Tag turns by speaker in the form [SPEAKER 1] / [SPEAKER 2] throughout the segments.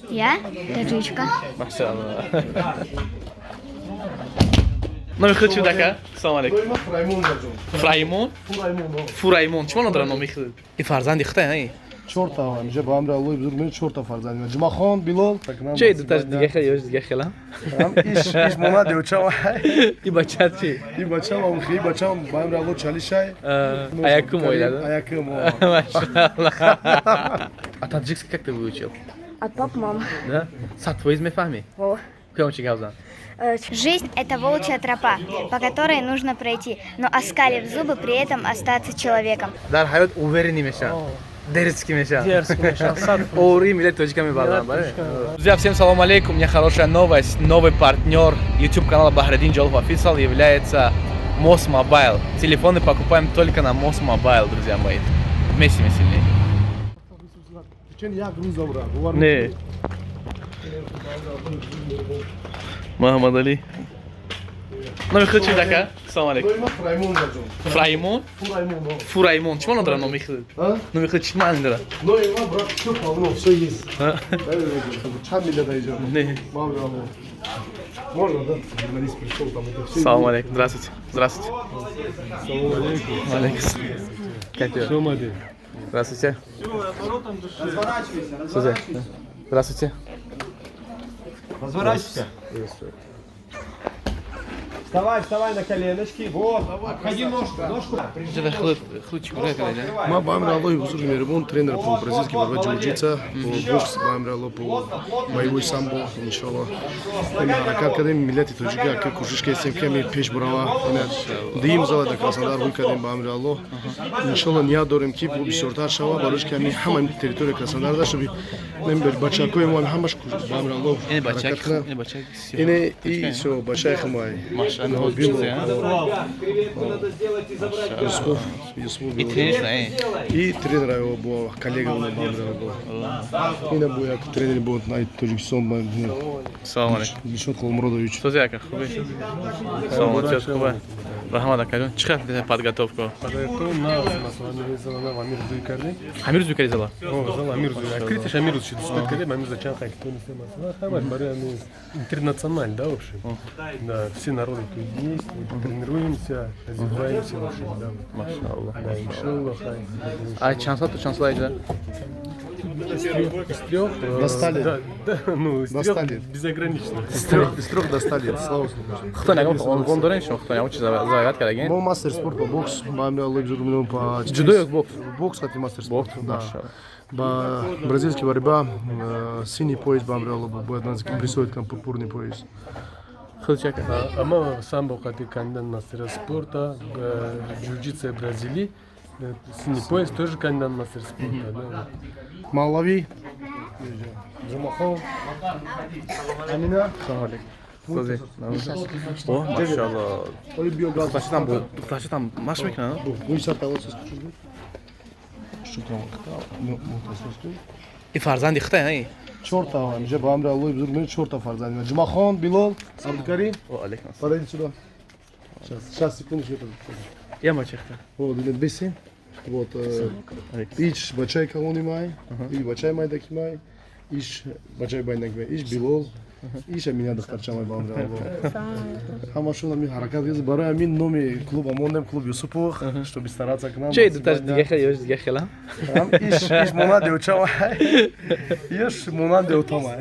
[SPEAKER 1] Я таджичка.
[SPEAKER 2] Maşallah. Номер хочу така. Салом алейкум. Фраймон. Фураймон. Чмо надра номи хил. И фарзанди хта ай.
[SPEAKER 3] Чорта вам, же бам ра Аллоҳ бузург мери чорта фарзанд. Ҷумахон, Билол.
[SPEAKER 2] Чей дуташ дига хил ёж дига хила?
[SPEAKER 3] Иш мона девчава.
[SPEAKER 2] И бачат чи.
[SPEAKER 3] И бачава ум хи бачава бам ра Аллоҳ чалишай.
[SPEAKER 2] Аякум ойлада.
[SPEAKER 3] Аякум.
[SPEAKER 2] Машаллах. А таджикский как ты выучил?
[SPEAKER 1] От пап, мама.
[SPEAKER 2] Да? Сатвоиз мефами?
[SPEAKER 1] О.
[SPEAKER 2] Кем чигаузан?
[SPEAKER 1] Жизнь – это волчья тропа, по которой нужно пройти, но оскалив зубы, при этом остаться человеком.
[SPEAKER 2] Дар ҳаёт уверенный меша. Дерзкий меша.
[SPEAKER 4] Дерзкий меша.
[SPEAKER 2] Ори милlet точками базан. Друзья, всем салам алейкум. У меня хорошая новость. Новый партнер YouTube канала Бахрадин Джолов Official является Moss Mobile. Телефоны покупаем только на Moss Mobile, друзья мои. Вместе мы сильнее. Не. Мухаммад Али. Номер хочу така. Салам алейкум. Фраймон. Фураймон. Чмо надра номи хил? Номер хочу чмо надра?
[SPEAKER 3] Ну и ма брат, всё полно, всё есть. Чан милля дайжа.
[SPEAKER 2] Не.
[SPEAKER 3] Бам ра Аллоҳ. Можно, да? Журналист пришел, там это всё.
[SPEAKER 2] Салам алейкум. Здравствуйте. Здравствуйте.
[SPEAKER 3] Салам алейкум.
[SPEAKER 2] Алейкум. Как дела?
[SPEAKER 3] Что, Мади?
[SPEAKER 2] Здравствуйте. Здравствуйте.
[SPEAKER 4] Разворачивайся. Вставай на коленочки. Вот. Обходи ножку.
[SPEAKER 2] Где-то хлычик грека, да?
[SPEAKER 3] Ма бам ра Аллоҳ бузург мерибон, тренер по бразильский борьба джиу-джитса, по бокс бам ра Аллоҳ по боевой самбо, иншаллоh. Ами ҳаракат кардем миллати тоҷика, ака кӯшиш кардем ки ами пеш бурава, дим зала да Краснодар ҳуй кардем бам ра Аллоҳ. Иншаллоh ният дорем ки бо бисёртар шава, барош ки ами ҳама территорияи Краснодар да шуби мембер бачакои мо ҳамаш бам ра Аллоҳ.
[SPEAKER 2] Ини бачак.
[SPEAKER 3] Ине и всё бачаи мой. Юсуф.
[SPEAKER 2] И тренер, да?
[SPEAKER 3] И тренера его бо коллега на бам ра Аллоҳ. Ина бо як тренер бо на Тоҷикистон.
[SPEAKER 2] Салам алейкум.
[SPEAKER 3] Дилшод Холмуродович.
[SPEAKER 2] Что за хуби? Салам алейкум. Хуба. Раҳмат акаҷон. Чӣ қадр деда подготовка?
[SPEAKER 3] Подготовка на Амир Зуй кардем.
[SPEAKER 2] Амир зӯ карди зала?
[SPEAKER 3] Зал Амир Зуй. Открытие Амир Зуй диспут кардем. Амир Зуй чан хайки тонис эмас. Хамаш барои интернациональ, да, в общем. Да, все народы тут есть. Тренируемся, развиваемся, в общем, да.
[SPEAKER 2] Машаллах.
[SPEAKER 3] Да, иншаллах.
[SPEAKER 2] А чанд соат то чанд соат аҷа?
[SPEAKER 3] Из трех достали. Да, ну, из
[SPEAKER 2] Достали.
[SPEAKER 3] трех безогранично. Из трех достали. Слава Богу.
[SPEAKER 2] Хто нагам он дорен шумо хто нагам чи завоят кардаген?
[SPEAKER 3] Мо мастер спорт по бокс, маме Аллоҳ бузург меём по
[SPEAKER 2] Ҷудо ёк бокс?
[SPEAKER 3] бокс хати мастер спорт. Да.
[SPEAKER 2] Машаллах.
[SPEAKER 3] Ба бразильский борьба синий пояс бам ра Аллоҳ будет нас присвоит к нам пурпурный пояс.
[SPEAKER 2] Хилчака.
[SPEAKER 5] Ама самбо хати кандидат мастера спорта, джиу-джитсу Бразилии, синий пояс тоже кандидат мастер спорта. Да.
[SPEAKER 3] Малави. Ҷумахон. Амина.
[SPEAKER 2] Салом алейкум. Сози. О, машаллах.
[SPEAKER 3] Оли биогаз.
[SPEAKER 2] Духташа там маш мекунад?
[SPEAKER 3] Бу сарта вот скучу. Шукран. Ну,
[SPEAKER 2] И фарзанди хта ай?
[SPEAKER 3] чорта вам, же бам ра Аллоҳ бузург мери чорта фарзанд. Ҷумахон, Билол, Абдукарим.
[SPEAKER 2] О, алейкум.
[SPEAKER 3] Подойди сюда. Сейчас, секундочку.
[SPEAKER 2] Я мачехта.
[SPEAKER 3] Вот, билет бесин. Вот, ич бачай калони май, и бачай майдаки май, иш бачай байнаки май, иш Билол, иш амина духтарчамай бам ра Аллоҳ. Ҳамашон ами ҳаракат кардем, барои ҳамин номи клуба мондем, клуб Юсупов, чтобы стараться к нам.
[SPEAKER 2] Чей дуташ дига хил ёж дига хила?
[SPEAKER 3] Иш мона девчава, иш мона девтамай.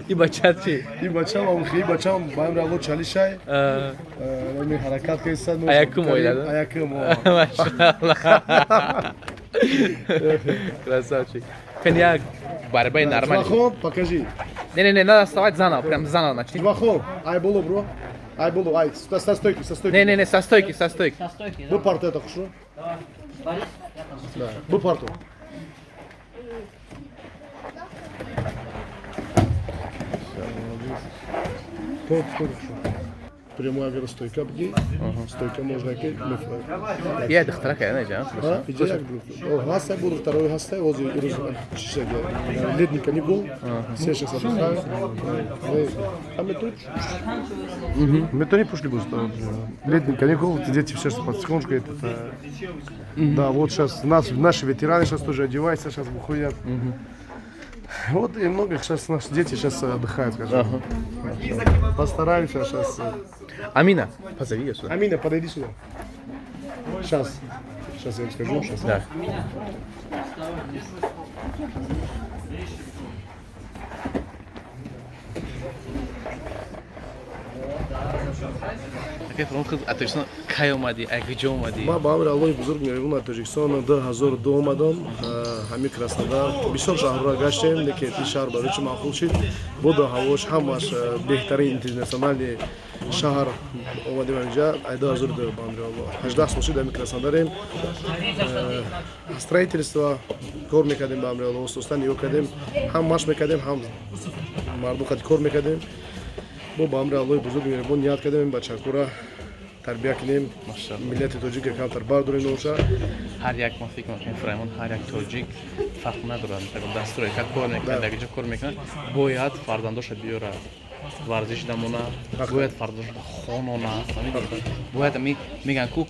[SPEAKER 2] И бачат чи?
[SPEAKER 3] И бачава ум хи бачава бам ра Аллоҳ чалишай. Ами ҳаракат кардем.
[SPEAKER 2] Аякум ойлада?
[SPEAKER 3] Аякум.
[SPEAKER 2] Машаллах. Красавчик. Коньяк, борьба нормально.
[SPEAKER 3] Ҷумахон, покажи.
[SPEAKER 2] Не, надо вставать заново, прям заново начни.
[SPEAKER 3] Ҷумахон, ай боло, бро. Ай боло, ай, со стойки, со стойки.
[SPEAKER 2] Не, со стойки.
[SPEAKER 3] Бу парту это хорошо? Да. Бу парту. Топ, хорошо. Прямая веростойка бги. Стойка можно кей.
[SPEAKER 2] Я дохтрака, я наҷа.
[SPEAKER 3] Иди як бро. Гастай буду, второй гастай, вот ледника не был. Все сейчас отдыхают. А мы тут? Мы то не пошли бы. Ледника не был, дети все потихонечку. Да, вот сейчас наши ветераны сейчас тоже одеваются, сейчас выходят. Вот и много сейчас наши дети сейчас отдыхают, скажем. Постараемся сейчас.
[SPEAKER 2] Амина, позови ее сюда.
[SPEAKER 3] Амина, подойди сюда. Сейчас. Сейчас я им скажу. Сейчас.
[SPEAKER 2] Да. Атоҷикистон кай омадӣ? Куҷо омадӣ?
[SPEAKER 3] ما با امر الله بزرگ می‌روم تاجیکستان 2002 اومدم همین کراسنودار بسیار شهر را گشتیم لیکن این شهر برای چی معقول شد بود هواش همش بهترین اینترنشنال شهر اومدیم اینجا 2002 با امر الله 18 سال شد همین کراسنوداریم строительство کار میکردیم با امر الله استان نیو کردیم هم ماش میکردیم هم مردم خود کار میکردیم با امر الله بزرگ می‌روم یاد کردیم بچه‌ها تربیت کنیم ملت توجیک کمتر برداریم نوشا
[SPEAKER 2] ҳар як мо фикр мекунем фаҳмон ҳар як тоҷик фарқ надорад дастуре как кор мекунад як ҷо кор мекунад бояд фарзандоша биёрад варзиш намона бояд фарзандоша хонона бояд меган ку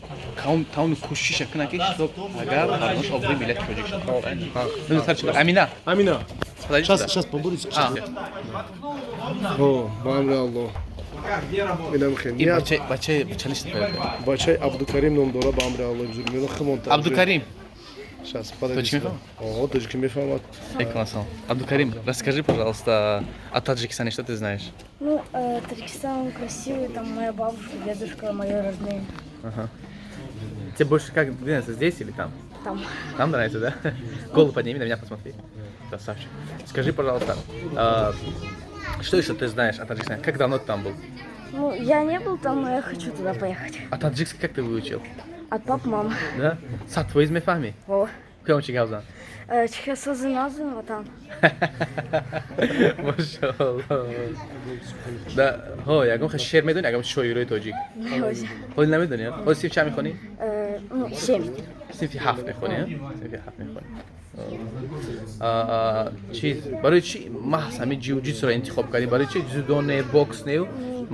[SPEAKER 2] тамоми кӯшиша кунад ки шоб агар фарзандош оброи миллати тоҷик шавад амина
[SPEAKER 3] амина сейчас побудете о با امر الله اینم خیلی
[SPEAKER 2] бачаи чалиш
[SPEAKER 3] بچه عبدالکریم نام داره با امر الله بزرگ میاد خمون
[SPEAKER 2] абдукарим
[SPEAKER 3] сейчас
[SPEAKER 2] Таджик мефahmад?
[SPEAKER 3] о таджик мефahmад
[SPEAKER 2] Экласан. Абдукарим, расскажи, пожалуйста, о Таджикистане, что ты знаешь?
[SPEAKER 6] Ну, Таджикистан красивый, там моя бабушка, дедушка, мои родные.
[SPEAKER 2] Ага. Тебе больше как нравится, здесь или там?
[SPEAKER 6] Там.
[SPEAKER 2] Там нравится, да? Голову подними, на меня посмотри. Красавчик. Скажи, пожалуйста, что еще ты знаешь о Таджикистане? Как давно ты там был?
[SPEAKER 6] Ну, я не был там, но я хочу туда поехать.
[SPEAKER 2] А таджикский как ты выучил?
[SPEAKER 6] От пап, мам.
[SPEAKER 2] Да? Сад твой изме фами?
[SPEAKER 6] О.
[SPEAKER 2] Кем чигавзан?
[SPEAKER 6] Чихасазы называем, вот там.
[SPEAKER 2] Машаллах. Да. Хо, ягом ха шер медони, ягом шоирои тоҷик. Ҳол намедони? Ҳол сиф ча мехони?
[SPEAKER 6] Ну, 7.
[SPEAKER 2] Сифи 7 мехони, а? Сифи 7 мехони. Чиз, барои чи маҳз ҳами ҷиу-ҷитсуро интихоб кардӣ? Барои чи дзюдо не, бокс не,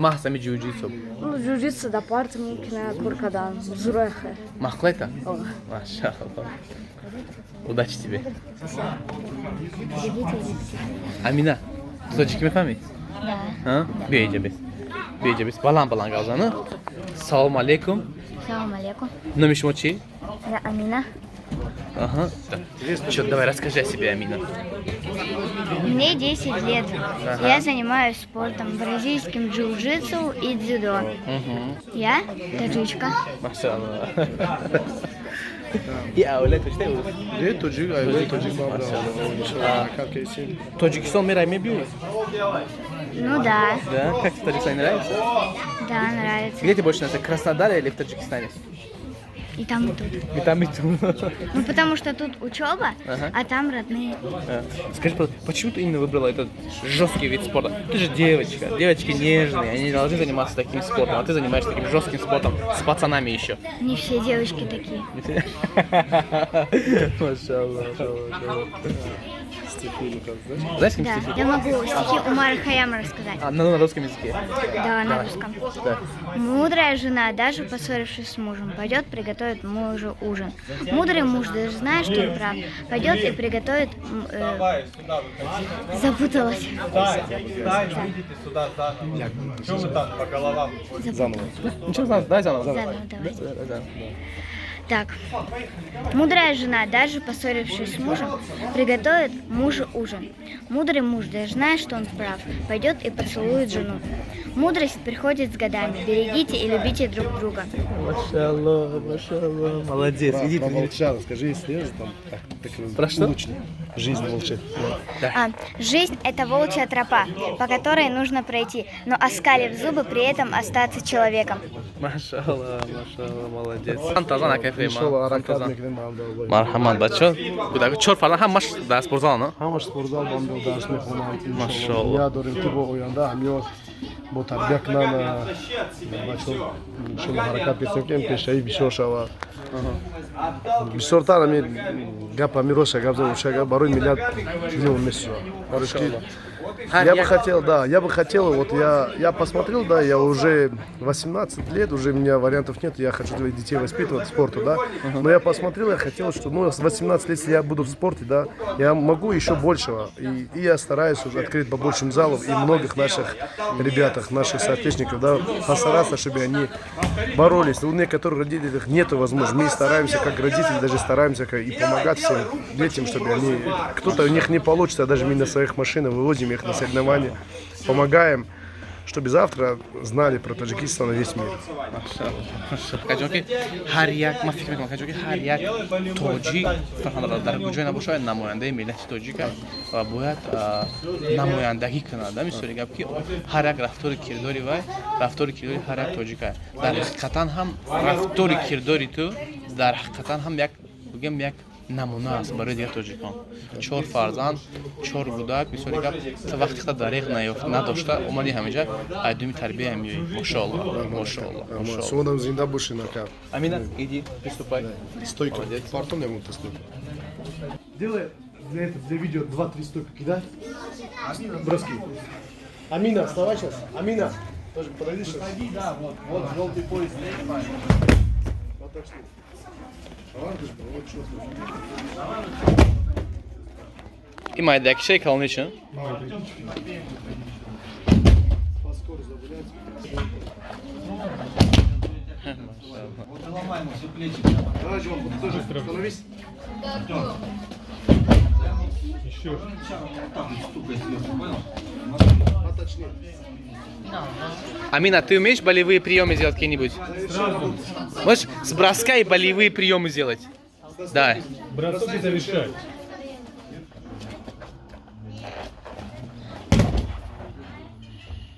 [SPEAKER 2] маҳз ҳами ҷиу-ҷитсу?
[SPEAKER 6] Ну, джиу-джитсу да парты мекина, куркадан, зурехе.
[SPEAKER 2] Махклета?
[SPEAKER 6] О.
[SPEAKER 2] Машаллах. Удачи тебе. Амина, ты таджики мефаҳмӣ?
[SPEAKER 1] Да.
[SPEAKER 2] Бия иҷа бес. Бия иҷа бес. Баланд гавзан, а? Салому алейкум.
[SPEAKER 1] Салам алейкум.
[SPEAKER 2] Номи шумо чи?
[SPEAKER 1] Я Амина.
[SPEAKER 2] Ага. Чё, давай расскажи о себе, Амина.
[SPEAKER 1] Мне 10 лет. Я занимаюсь спортом, бразильским джиу-джитсу и дзюдо. Я таджичка.
[SPEAKER 2] Машаллах. Я аулет что вы?
[SPEAKER 3] ده توجیک ایوه توجیک با امر الله کار کیسیم
[SPEAKER 2] Таджикистан мира мебиус?
[SPEAKER 1] Ну да,
[SPEAKER 2] Да, как тебе Таджикистан нравится?
[SPEAKER 1] да, нравится.
[SPEAKER 2] Где тебе больше нравится, в Краснодаре или в Таджикистане?
[SPEAKER 1] И там, и тут.
[SPEAKER 2] И там, и там.
[SPEAKER 1] Ну потому что тут учеба,
[SPEAKER 2] Ага.
[SPEAKER 1] а там родные.
[SPEAKER 2] Скажи, пожалуйста, почему ты именно выбрала этот жесткий вид спорта? Ты же девочка, девочки нежные, они не должны заниматься таким спортом, а ты занимаешься таким жестким спортом с пацанами еще.
[SPEAKER 1] Не все девочки такие.
[SPEAKER 2] Машаллах. Знаешь, какие
[SPEAKER 1] Да,
[SPEAKER 2] стихи?
[SPEAKER 1] я могу стихи Умара Хайяма рассказать.
[SPEAKER 2] На русском языке.
[SPEAKER 1] Да, на русском.
[SPEAKER 2] Да.
[SPEAKER 1] Мудрая жена, даже поссорившись с мужем, пойдет приготовит мужу ужин. Мудрый муж, даже зная, что он прав, пойдет и приготовит... Запуталась.
[SPEAKER 2] Ничего, дай заново.
[SPEAKER 1] Заново, давай. Так, мудрая жена, даже поссорившись с мужем, приготовит мужу ужин. Мудрый муж, даже зная, что он прав, пойдет и поцелует жену. Мудрость приходит с годами. Берегите и любите друг друга.
[SPEAKER 2] Машаллах, машаллах. Молодец. Иди ты.
[SPEAKER 3] молчал скажи если там
[SPEAKER 2] Про что?
[SPEAKER 3] жизнь молчит
[SPEAKER 1] Жизнь – это волчья тропа, по которой нужно пройти, но оскалив зубы, при этом остаться человеком.
[SPEAKER 2] Машаллах, машаллах, молодец. Фантазана кайфема.
[SPEAKER 3] иншалла аракат мекунем ба амр аллоҳ
[SPEAKER 2] Марҳамат, бачо. Кудаки 4 фарланд ҳамаш дар спортзал, но?
[SPEAKER 3] ҳамаш спортзал ба амр аллоҳ дарс мехонанд
[SPEAKER 2] Машаллах.
[SPEAKER 3] ният дорем ки бо оянда ҳамён бо тарбия кунанд бачаҳо иншалла ҳаракат мекунем ки пешравӣ бисёр шавад бисёртар ҳамин гап ҳамин роша гап зад барои миллат ҷунун месиёд барои ки Я бы хотел, да, вот я посмотрел, да, я уже 18 лет, уже у меня вариантов нет, я хочу своих детей воспитывать спорту, да, но я посмотрел, я хотел, что, ну, с 18 лет, если я буду в спорте, да, я могу еще большего, и я стараюсь уже открыть побольше залов, и многих наших ребятах, наших соотечественников, да, постараться, чтобы они боролись. У некоторых родителей нет возможности, мы стараемся, как родители, даже стараемся и помогать всем детям, чтобы они, кто-то у них не получится, даже мы на своих машинах вывозим их на соревнования, помогаем, чтобы завтра знали про Таджикистан на весь мир.
[SPEAKER 2] Каҷонки ҳар як, ман фикр мекунам каҷонки ҳар як тоҷик фарҳанро дар куҷое набошад шояд намояндаи миллати тоҷик аст ва бояд намояндагӣ кунад. Мисоли гап ки ҳар як рафтори кирдори вай, рафтори кирдори ҳар як тоҷик аст. Дар ҳақиқатан ҳам рафтори кирдори ту дар ҳақиқатан ҳам як бигем як намуна аст барои дигар тоҷикон. 4 фарзанд, 4 кӯдак, мисоли гап та вақте хата дареғ надошта омади ҳамиҷа айдуми тарбия меёӣ. Машоаллоҳ, машоаллох, машоаллоҳ.
[SPEAKER 3] Свободам зинда боши накар.
[SPEAKER 2] Амина, иди, приступай.
[SPEAKER 3] Стойка, партон не могут стойка. Делай для видео 2-3 стойки, кидай. Броски. Амина, вставай сейчас. Амина, тоже подойди сейчас. Подойди, да, вот желтый пояс. Отошли.
[SPEAKER 2] И майдаки şey kalın için.
[SPEAKER 3] Становись.
[SPEAKER 5] Еще.
[SPEAKER 3] Поточнее.
[SPEAKER 2] Амина, ты умеешь болевые приемы делать какие-нибудь? Можешь с броска и болевые приемы сделать? Да.
[SPEAKER 5] Бросок и завершай.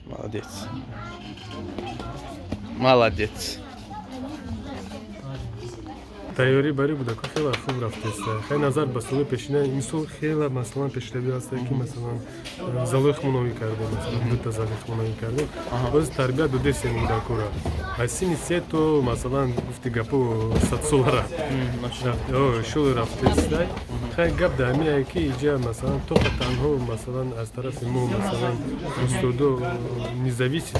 [SPEAKER 2] Молодец. Молодец.
[SPEAKER 5] تیاری بری بوده که خیلی خوب رفته است. خیلی نظر به سوی پیشینه مثال خیلی مثلا پیشروی است که مثلا زلیخ منوی کرده مثلا دو تا زلیخ منوی کرده. باز تربیت دو دستی میده کورا. اسیمی سه تو مثلا گفتی گپو 100 سالاره. اوه شول رفته است. خیلی گپ دامیه که اینجا مثلا تو تنها مثلا از طرف مو مثلا استودو نزاویسی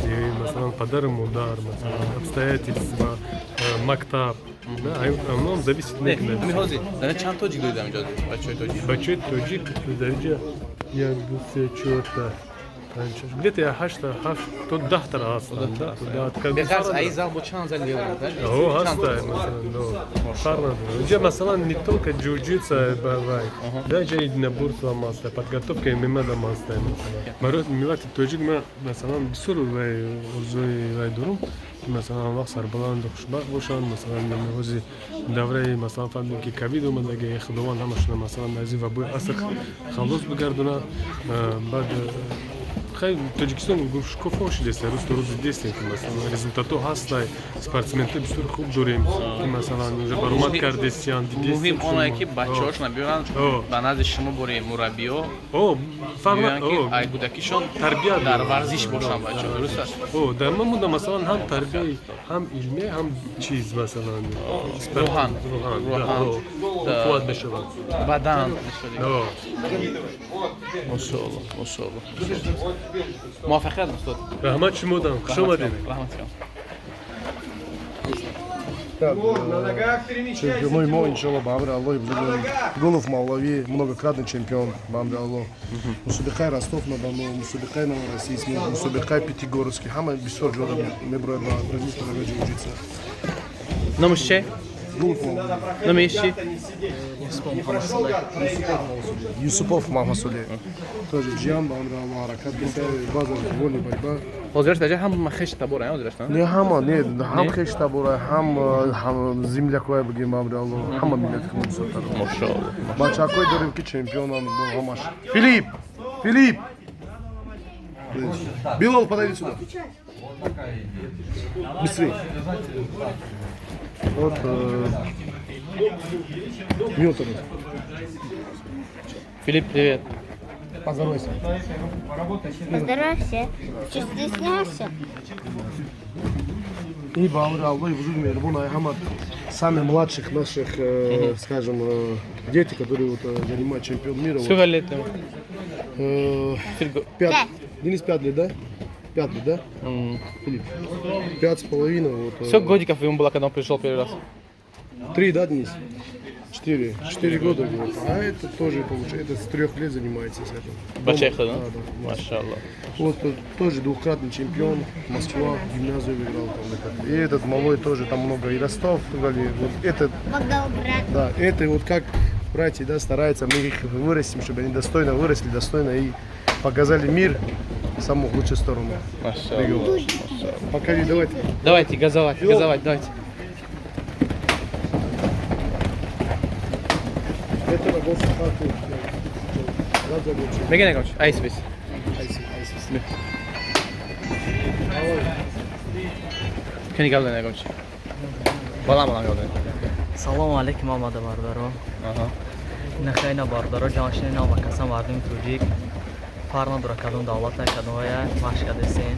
[SPEAKER 5] مثلا پدر مادر مثلا обстоятельства مکتب. Оно зависит от них.
[SPEAKER 2] Михози, да чанд тоҷик доида инҷо бачаи тоҷик?
[SPEAKER 5] Бачаи тоҷик дар инҷа 1, 2, 3, 4 где-то 8 то 10 тара ҳастанд.
[SPEAKER 2] Беқарз аи зал бо чанд зали делад?
[SPEAKER 5] О, ҳастанд масалан. Фарқ инҷа масалан не только джиу-джитсу бавай. Даже и наборство маста, подготовка ММА маста. Барои миллати тоҷик ма масалан бисёр вай орзуи вай дорам. مثلا وقت سربلند و خوشبخت باشن مثلا نمازی دوره مثلا فهمیدیم که کوید اومد اگه خداوند همشون مثلا از این وبای اصل خلاص بگردونه بعد خیلی تاجیکستان گفته شده است روز دیستیم که مثلا رزultatو هست спортсменти بسیار خوب داریم که مثلا اونجا برآمد کرده سیان دیگه
[SPEAKER 2] مهم اونایی که بچه‌هاش نبیارن به نزد شما برای مربی‌ها
[SPEAKER 5] فرق
[SPEAKER 2] ای کودکیشون
[SPEAKER 5] تربیت
[SPEAKER 2] در ورزش باشن بچه‌ها درست است
[SPEAKER 5] در من بوده مثلا هم تربیت هم علمی هم چیز مثلا
[SPEAKER 2] روحان
[SPEAKER 5] قوت بشه
[SPEAKER 2] بدن ماشاءالله ماشاءالله موفقیت استاد
[SPEAKER 5] رحمت شما دارم خوش اومدید
[SPEAKER 2] رحمت کنم
[SPEAKER 3] Чемпион мой, иншаллах, Бамри Аллах, Гулов Малави, многократный чемпион, Бамри Аллах. Мусубихай Ростов-на-Дону, Мусубихай Новороссийск, Мусубихай Пятигорский, хама бисёр ҷо меброяд ба бразилская ҷиу-ҷитсу.
[SPEAKER 2] номиш чӣ? номиш чӣ?
[SPEAKER 3] Юсупов Махмасули. Тоже ҷиан Бамри Аллах, ҳаракат бисёр, баъза воли борьба.
[SPEAKER 2] ҳозираш даҷа ҳам хеш табора ҳозираш
[SPEAKER 3] Не ҳама, не, ҳам хеш табора, ҳам землякҳое бигем Бамри Аллах, ҳама миллати мусатар.
[SPEAKER 2] Машоаллоҳ.
[SPEAKER 3] Бачакҳое дорем ки чемпионан ҳамаш. Филипп! Филипп! Билол, подойди сюда. Быстрей. Вот Милтон.
[SPEAKER 2] Филипп, привет.
[SPEAKER 3] Поздоровайся.
[SPEAKER 1] Поздоровайся. Что, стеснялся?
[SPEAKER 3] И Бауры, Аллах, Бузуг, Мейрбун, Айхамад, самых младших наших, скажем, дети, которые вот, занимают чемпион мира.
[SPEAKER 2] Сколько лет ему?
[SPEAKER 3] 5. Денис 5 лет, да? 5 лет, да? Или 5,5. Вот,
[SPEAKER 2] Сколько годиков ему было, когда он пришел первый раз?
[SPEAKER 3] 3, да, Денис? 4 года было. А это тоже получается, это с 3 лет занимается с этим.
[SPEAKER 2] Бачеха, да?
[SPEAKER 3] Да, да.
[SPEAKER 2] Машаллах.
[SPEAKER 3] Вот тоже двухкратный чемпион, Москва, гимназию выиграл там. И этот малой тоже там много, и Ростов, Тугали. Вот этот, да, это вот как братья, да, стараются, мы их вырастим, чтобы они достойно выросли, достойно и показали мир самую лучшую сторону.
[SPEAKER 2] Машаллах.
[SPEAKER 3] Покажи, давайте.
[SPEAKER 2] Давайте, газовать, давайте.
[SPEAKER 3] Это на государстве.
[SPEAKER 2] Мегene konuş. Айсбис. Keni geldi ne konuş? Bala geldi.
[SPEAKER 7] سلام علیکم آماده باردارو
[SPEAKER 2] Aha.
[SPEAKER 7] نخینا باردارو جانشین نام کسان واردیم توجیک فارنا درا کدوم دولت کدومه ماشکا دسین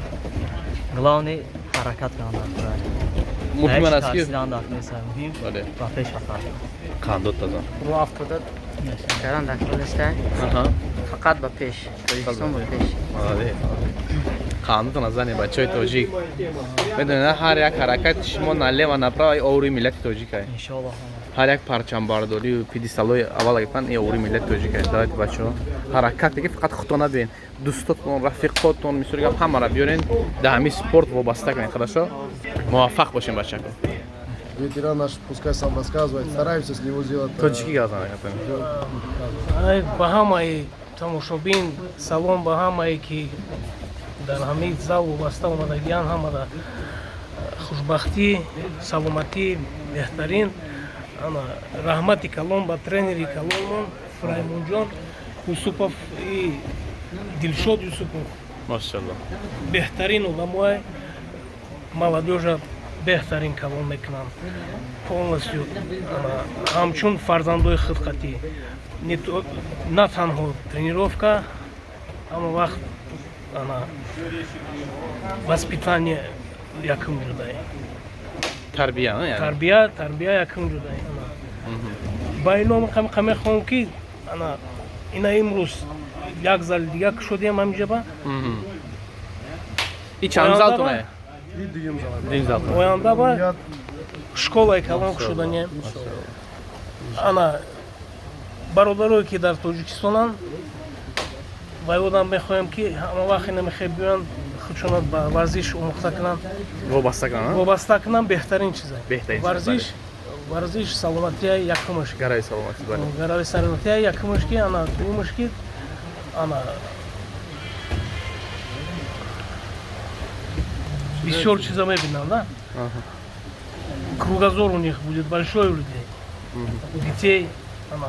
[SPEAKER 7] گلاونی حرکت کردن
[SPEAKER 2] Muhtemelen eski.
[SPEAKER 7] silahın da atmaysa mühim
[SPEAKER 2] Öyle.
[SPEAKER 7] ve peş atar.
[SPEAKER 2] Kandot da.
[SPEAKER 8] Bu haftada Karan Dakil'de
[SPEAKER 2] Aha.
[SPEAKER 8] fakat bu peş. Kırgızistan bu peş.
[SPEAKER 2] Hadi. Kandot nazane bachoi tojik. بدون هر یک حرکت شما نله و направо ای اوری ملت توجیک ای.
[SPEAKER 7] İnşallah.
[SPEAKER 2] هر یک پرچم برداری و پیدیستالوی اول گفتن ای اوری ملت توجیک ای. давайте بچه‌ها حرکت دیگه فقط خودتون نبین. دوستاتون، رفیقاتون میسوری گپ همه را بیارین. در همین سپورت وابسته کنین خداشا. موفق باشین بچه‌ها.
[SPEAKER 3] Ветеран наш пускай сам рассказывает, стараемся с него сделать.
[SPEAKER 2] توجیکی گازانه گفتن.
[SPEAKER 9] ай баҳамаи тамошобин салом ба ҳамае ки дар ҳамин зал вобаста омадагиян ҳамара хушбахтӣ саломатӣ беҳтарин ана раҳмати калон ба тренери калонмон фраймонҷон юсупов и дилшод юсупов
[SPEAKER 2] Машаллах.
[SPEAKER 9] беҳтарин оламои молодёжа беҳтарин калон мекунанд полностью ҳамчун фарзандои хилқатӣ на танҳо тренировка ҳама вақт воспитание якум ҷудай
[SPEAKER 2] Terbiye ha yani.
[SPEAKER 9] тарбия якум ҷудай ба ино мехоҳам ки ина имрӯз як зали дига кушодиам ҳамиҷаба
[SPEAKER 2] İç anzal ne? Dimzal.
[SPEAKER 9] оянда ба школаи калон кушоданиям ана бародарое ки дар тоҷикистонанд вайодам мехоҳам ки ҳама вақт ина мехоҳ биёянд худшонат ба варзиш омӯхта кунанд
[SPEAKER 2] Вобаста کنن.
[SPEAKER 9] вобаста кунанд беҳтарин чиза
[SPEAKER 2] Беҳтарин чиз,
[SPEAKER 9] варзиш саломатияи якумаш
[SPEAKER 2] Garay salomatı bari.
[SPEAKER 9] гарави саломатияи якумаш ки ана дуюмаш ки ана бисёр чиза мебинанд да кругозор у них будет большой у людей детей ана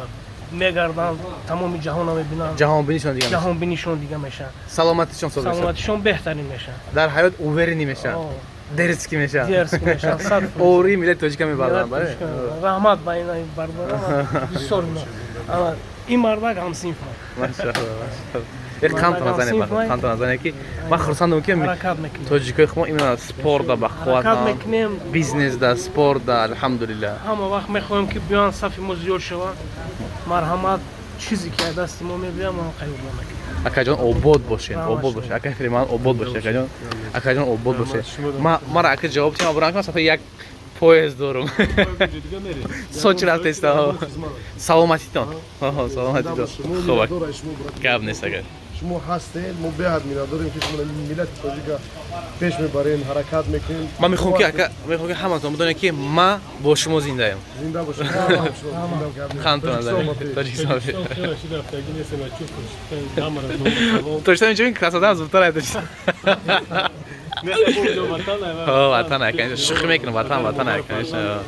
[SPEAKER 9] мегарданд тамоми ҷаҳонро мебинанд
[SPEAKER 2] Cahan binişon diye.
[SPEAKER 9] ҷаҳонбинишон дига мешаванд
[SPEAKER 2] Salomatişon söz meşan.
[SPEAKER 9] саломатишон беҳтарин мешаванд
[SPEAKER 2] Dar hayat uverini meşan. Derski meşan.
[SPEAKER 9] дерс мешаванд сад
[SPEAKER 2] Oğri millet tocika mi bağlan bari.
[SPEAKER 9] раҳмат ба инаи бардорам бисёр ана ин мардак ҳамсинфа
[SPEAKER 2] Maşallah. Bir kanton azane bak. Kanton azane ki. Ben xursandım ki
[SPEAKER 9] ҳаракат мекунем
[SPEAKER 2] tocika xmo imena sporda
[SPEAKER 9] ҳаракат
[SPEAKER 2] bakhuatan.
[SPEAKER 9] мекунем
[SPEAKER 2] Biznesda, sporda elhamdülillah.
[SPEAKER 9] ҳама вақт мехоҳем ки биёянд сафи мо зиёд шавад марҳамат чизе ки аз дасти мо мебиям мо қайёрба мекунем
[SPEAKER 2] Akajon obod boşe. Obod boşe. Aka Freeman obod boşe. Akajon. Akajon obod boşe. Ma aka cevap çama bırakma sadece yak poyez doğru. Soçral testa. Salomatiton. Salomatiton. Xobak. Gab nesagar.
[SPEAKER 3] شما هستین ما بیاد می‌داریم که شما ملت توجیکا پیش میبرین حرکت میکنین
[SPEAKER 2] من میخوام که همتون بدونید که ما با شما زنده ام.
[SPEAKER 3] زنده باشین
[SPEAKER 2] خانتون ازم. Точно. Точно ничего, красота зубтар это. О, ватан, конечно. Шух мекин, ватан, конечно.